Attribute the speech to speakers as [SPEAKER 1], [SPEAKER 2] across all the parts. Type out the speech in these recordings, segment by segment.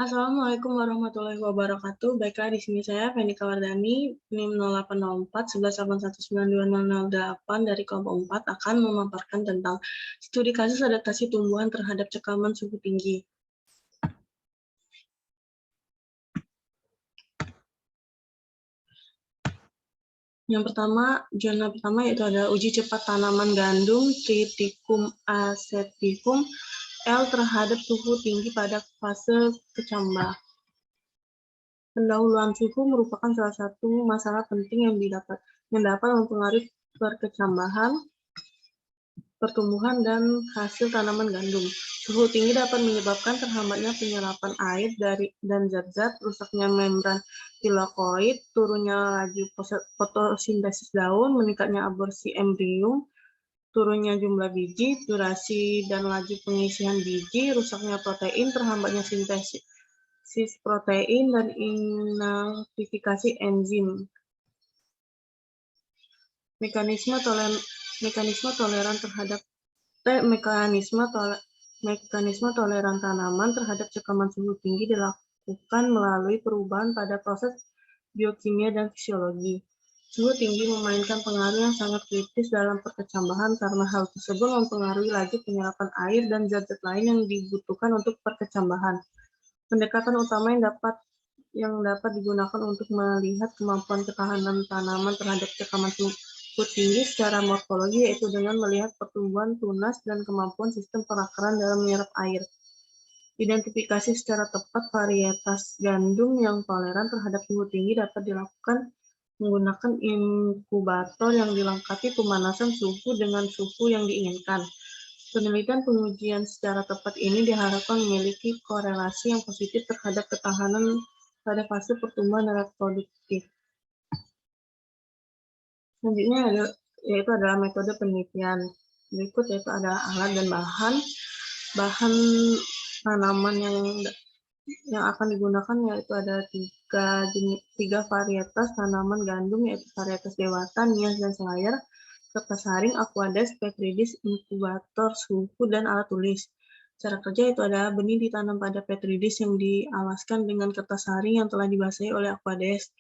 [SPEAKER 1] Assalamualaikum warahmatullahi wabarakatuh. Baiklah, di sini saya Fenika Wardani, NIM 0804 1181920008 dari kelompok 4 akan memaparkan tentang studi kasus adaptasi tumbuhan terhadap cekaman suhu tinggi. Yang pertama, zona pertama yaitu ada uji cepat tanaman gandum Triticum aceticum L terhadap suhu tinggi pada fase kecambah. Pendahuluan suhu merupakan salah satu masalah penting yang dapat mempengaruhi perkecambahan, pertumbuhan, dan hasil tanaman gandum. Suhu tinggi dapat menyebabkan terhambatnya penyerapan air dan zat-zat, rusaknya membran tilakoid, turunnya laju fotosintesis daun, meningkatnya aborsi embrio, turunnya jumlah biji, durasi dan laju pengisian biji, rusaknya protein, terhambatnya sintesis protein, dan inaktifikasi enzim. Mekanisme toleran tanaman terhadap cekaman suhu tinggi dilakukan melalui perubahan pada proses biokimia dan fisiologi. Suhu tinggi memainkan pengaruh yang sangat kritis dalam perkecambahan karena hal tersebut mempengaruhi laju penyerapan air dan zat-zat lain yang dibutuhkan untuk perkecambahan. Pendekatan utama yang dapat digunakan untuk melihat kemampuan ketahanan tanaman terhadap cekaman suhu tinggi secara morfologi, yaitu dengan melihat pertumbuhan tunas dan kemampuan sistem perakaran dalam menyerap air. Identifikasi secara tepat varietas gandum yang toleran terhadap suhu tinggi dapat dilakukan menggunakan inkubator yang dilengkapi pemanasan suhu dengan suhu yang diinginkan. Penelitian pengujian secara tepat ini diharapkan memiliki korelasi yang positif terhadap ketahanan pada fase pertumbuhan reproduktif. Selanjutnya yaitu adalah metode penelitian. Berikut yaitu adalah alat dan bahan tanaman yang akan digunakan, yaitu ada tiga varietas tanaman gandum, yaitu varietas dewata, nias, dan selayar, kertas saring, aquades, petridis, inkubator suhu, dan alat tulis. Cara kerja itu adalah benih ditanam pada petridis yang dialaskan dengan kertas saring yang telah dibasahi oleh aquades.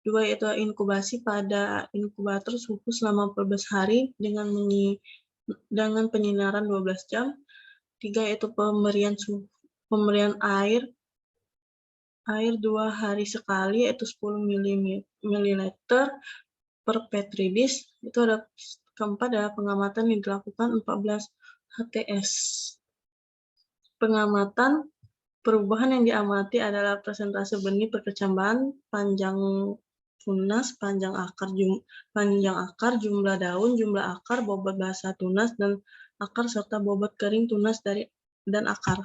[SPEAKER 1] 2 yaitu inkubasi pada inkubator suhu selama 14 hari dengan penyinaran 12 jam. 3 yaitu pemberian air 2 hari sekali, yaitu 10 ml per petridis. Itu ada keempat adalah pengamatan yang dilakukan 14 HTS. Pengamatan perubahan yang diamati adalah persentase benih perkecambahan, panjang tunas, panjang akar, jumlah daun, jumlah akar, bobot basah tunas dan akar, serta bobot kering tunas dan akar.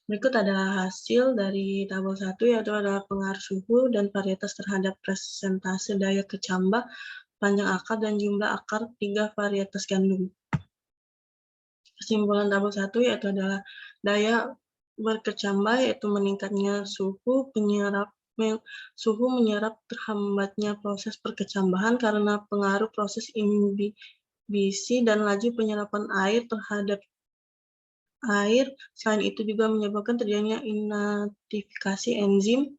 [SPEAKER 1] Berikut adalah hasil dari tabel 1, yaitu adalah pengaruh suhu dan varietas terhadap persentase daya kecambah, panjang akar, dan jumlah akar 3 varietas gandum. Kesimpulan tabel 1 yaitu adalah daya berkecambah, yaitu meningkatnya suhu menyerap terhambatnya proses perkecambahan karena pengaruh proses imbisi dan laju penyerapan air terhadap air. Selain itu juga menyebabkan terjadinya inaktifikasi enzim.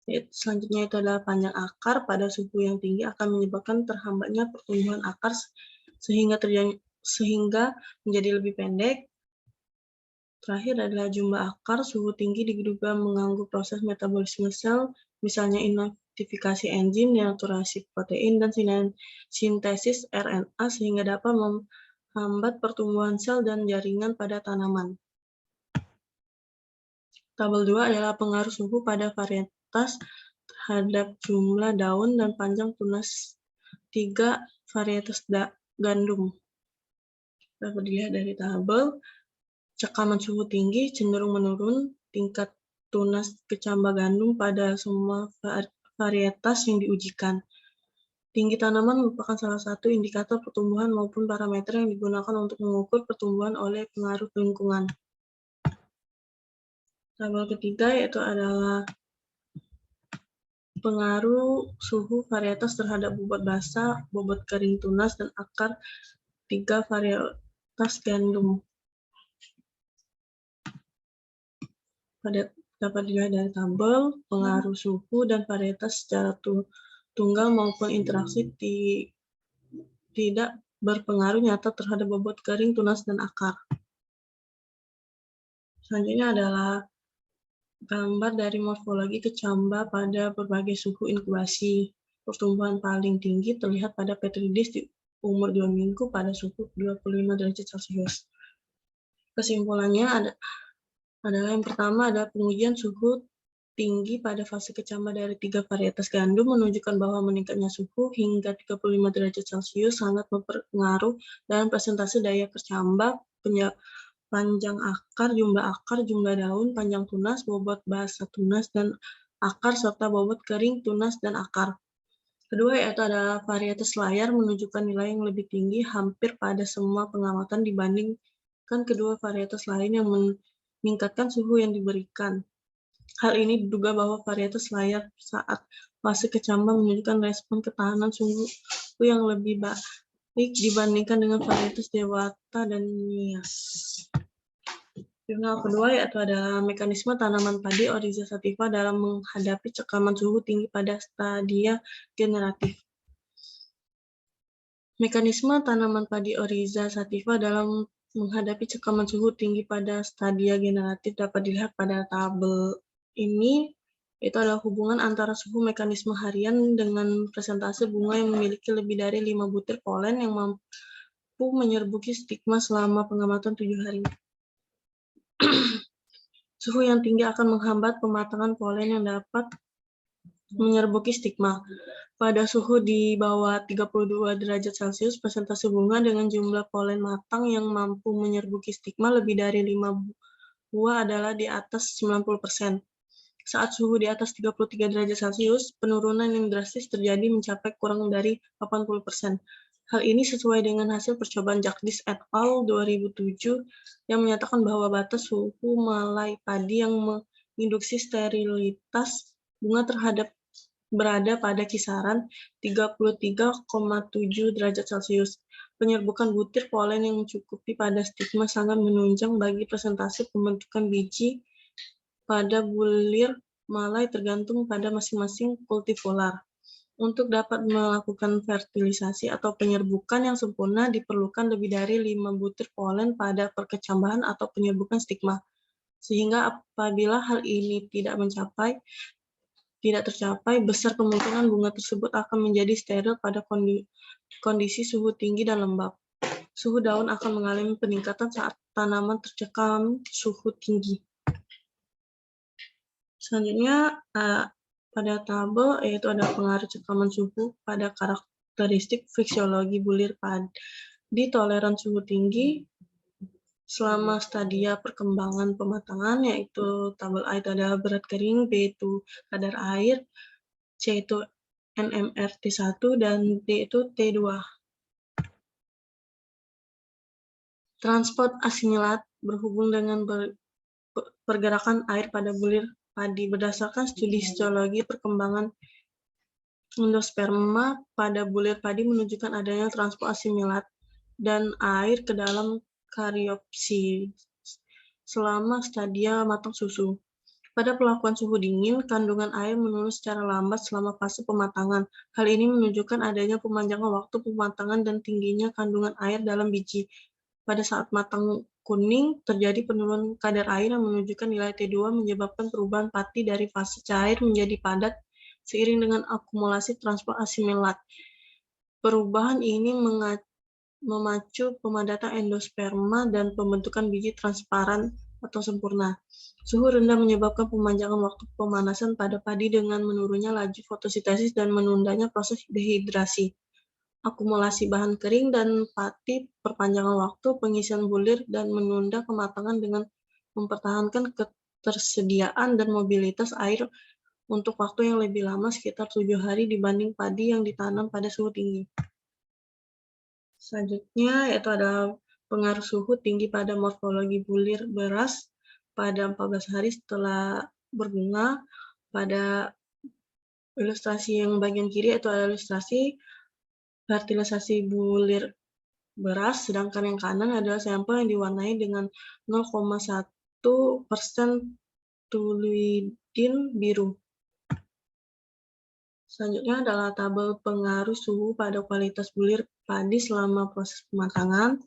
[SPEAKER 1] Selanjutnya itu adalah panjang akar pada suhu yang tinggi akan menyebabkan terhambatnya pertumbuhan akar sehingga menjadi lebih pendek. Terakhir adalah jumlah akar. Suhu tinggi diduga mengganggu proses metabolisme sel, misalnya inaktifikasi enzim, denaturasi protein, dan sintesis RNA, sehingga dapat menghambat pertumbuhan sel dan jaringan pada tanaman. Tabel 2 adalah pengaruh suhu pada varietas terhadap jumlah daun dan panjang tunas 3 varietas gandum. Dapat dilihat dari tabel, cekaman suhu tinggi cenderung menurun tingkat tunas kecambah gandum pada semua varietas yang diujikan. Tinggi tanaman merupakan salah satu indikator pertumbuhan maupun parameter yang digunakan untuk mengukur pertumbuhan oleh pengaruh lingkungan. Tabel ketiga yaitu adalah pengaruh suhu varietas terhadap bobot basah, bobot kering tunas, dan akar 3 varietas gandum. dapat dilihat dari tabel, pengaruh suhu dan varietas secara tunggal maupun interaksi tidak berpengaruh nyata terhadap bobot kering, tunas, dan akar. Selanjutnya adalah gambar dari morfologi kecamba pada berbagai suhu inkubasi. Pertumbuhan paling tinggi terlihat pada petri dish di umur 2 minggu pada suhu 25 derajat Celcius. Kesimpulannya adalah yang pertama ada pengujian suhu tinggi pada fase kecamba dari 3 varietas gandum menunjukkan bahwa meningkatnya suhu hingga 35 derajat Celcius sangat berpengaruh dalam presentasi daya kecamba, panjang akar, jumlah daun, panjang tunas, bobot basah tunas dan akar, serta bobot kering tunas dan akar. Kedua yaitu ada varietas layar menunjukkan nilai yang lebih tinggi hampir pada semua pengamatan dibandingkan kedua varietas lain yang meningkatkan suhu yang diberikan. Hal ini diduga bahwa varietas layar saat fase kecamba menunjukkan respon ketahanan suhu yang lebih baik dibandingkan dengan varietas dewata dan nias. Jurnal kedua yaitu ada mekanisme tanaman padi Oryza sativa dalam menghadapi cekaman suhu tinggi pada stadia generatif. Mekanisme tanaman padi Oryza sativa dalam menghadapi cekaman suhu tinggi pada stadia generatif dapat dilihat pada tabel ini. Itu adalah hubungan antara suhu mekanisme harian dengan presentase bunga yang memiliki lebih dari 5 butir polen yang mampu menyerbuki stigma selama pengamatan 7 hari. Suhu yang tinggi akan menghambat pematangan polen yang dapat menyerbuki stigma. Pada suhu di bawah 32 derajat Celcius, presentase bunga dengan jumlah polen matang yang mampu menyerbuki stigma lebih dari 5 buah adalah di atas 90%. Saat suhu di atas 33 derajat Celcius, penurunan yang drastis terjadi mencapai kurang dari 80%. Hal ini sesuai dengan hasil percobaan Jagdish et al. 2007 yang menyatakan bahwa batas suhu malai padi yang menginduksi sterilitas bunga berada pada kisaran 33,7 derajat Celcius. Penyerbukan butir polen yang mencukupi pada stigma sangat menunjang bagi presentase pembentukan biji pada bulir malai tergantung pada masing-masing kultivar. Untuk dapat melakukan fertilisasi atau penyerbukan yang sempurna diperlukan lebih dari 5 butir polen pada perkecambahan atau penyerbukan stigma. Sehingga apabila hal ini tidak tercapai, besar kemungkinan bunga tersebut akan menjadi steril pada kondisi suhu tinggi dan lembab. Suhu daun akan mengalami peningkatan saat tanaman tercekam suhu tinggi. Selanjutnya, pada tabel yaitu ada pengaruh cekaman suhu pada karakteristik fisiologi bulir padi toleran suhu tinggi selama stadia perkembangan pematangan, yaitu tabel A itu ada berat kering, B itu kadar air, C itu NMR T1, dan D itu T2. Transport asimilat berhubung dengan pergerakan air pada bulir padi. Berdasarkan studi histologi perkembangan endosperma pada bulir padi menunjukkan adanya transport asimilat dan air ke dalam kariopsis selama stadia matang susu. Pada perlakuan suhu dingin, kandungan air menurun secara lambat selama fase pematangan. Hal ini menunjukkan adanya pemanjangan waktu pematangan dan tingginya kandungan air dalam biji. Pada saat matang kuning, terjadi penurunan kadar air yang menunjukkan nilai T2 menyebabkan perubahan pati dari fase cair menjadi padat seiring dengan akumulasi transport asimilat. Perubahan ini memacu pemadatan endosperma dan pembentukan biji transparan atau sempurna. Suhu rendah menyebabkan pemanjangan waktu pemanasan pada padi dengan menurunnya laju fotosintesis dan menundanya proses dehidrasi. Akumulasi bahan kering dan pati, perpanjangan waktu pengisian bulir, dan menunda kematangan dengan mempertahankan ketersediaan dan mobilitas air untuk waktu yang lebih lama sekitar 7 hari dibanding padi yang ditanam pada suhu tinggi. Selanjutnya yaitu ada pengaruh suhu tinggi pada morfologi bulir beras pada 14 hari setelah berbunga. Pada ilustrasi yang bagian kiri itu ada ilustrasi fertilisasi bulir beras, sedangkan yang kanan adalah sampel yang diwarnai dengan 0,1% Toluidin biru. Selanjutnya adalah tabel pengaruh suhu pada kualitas bulir padi selama proses pematangan.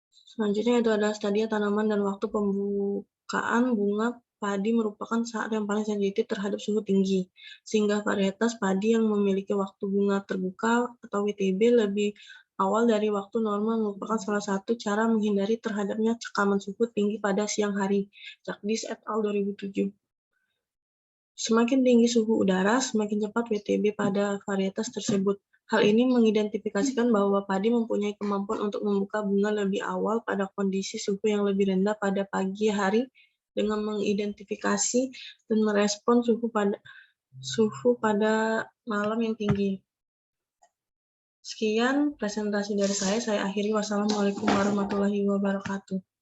[SPEAKER 1] Selanjutnya itu adalah stadia tanaman dan waktu pembukaan bunga padi merupakan saat yang paling sensitif terhadap suhu tinggi, sehingga varietas padi yang memiliki waktu bunga terbuka atau WTB lebih awal dari waktu normal merupakan salah satu cara menghindari terhadapnya cekaman suhu tinggi pada siang hari. Jagdis et al. 2007. Semakin tinggi suhu udara, semakin cepat WTB pada varietas tersebut. Hal ini mengidentifikasikan bahwa padi mempunyai kemampuan untuk membuka bunga lebih awal pada kondisi suhu yang lebih rendah pada pagi hari dengan mengidentifikasi dan merespon suhu pada malam yang tinggi. Sekian presentasi dari saya akhiri. Wassalamualaikum warahmatullahi wabarakatuh.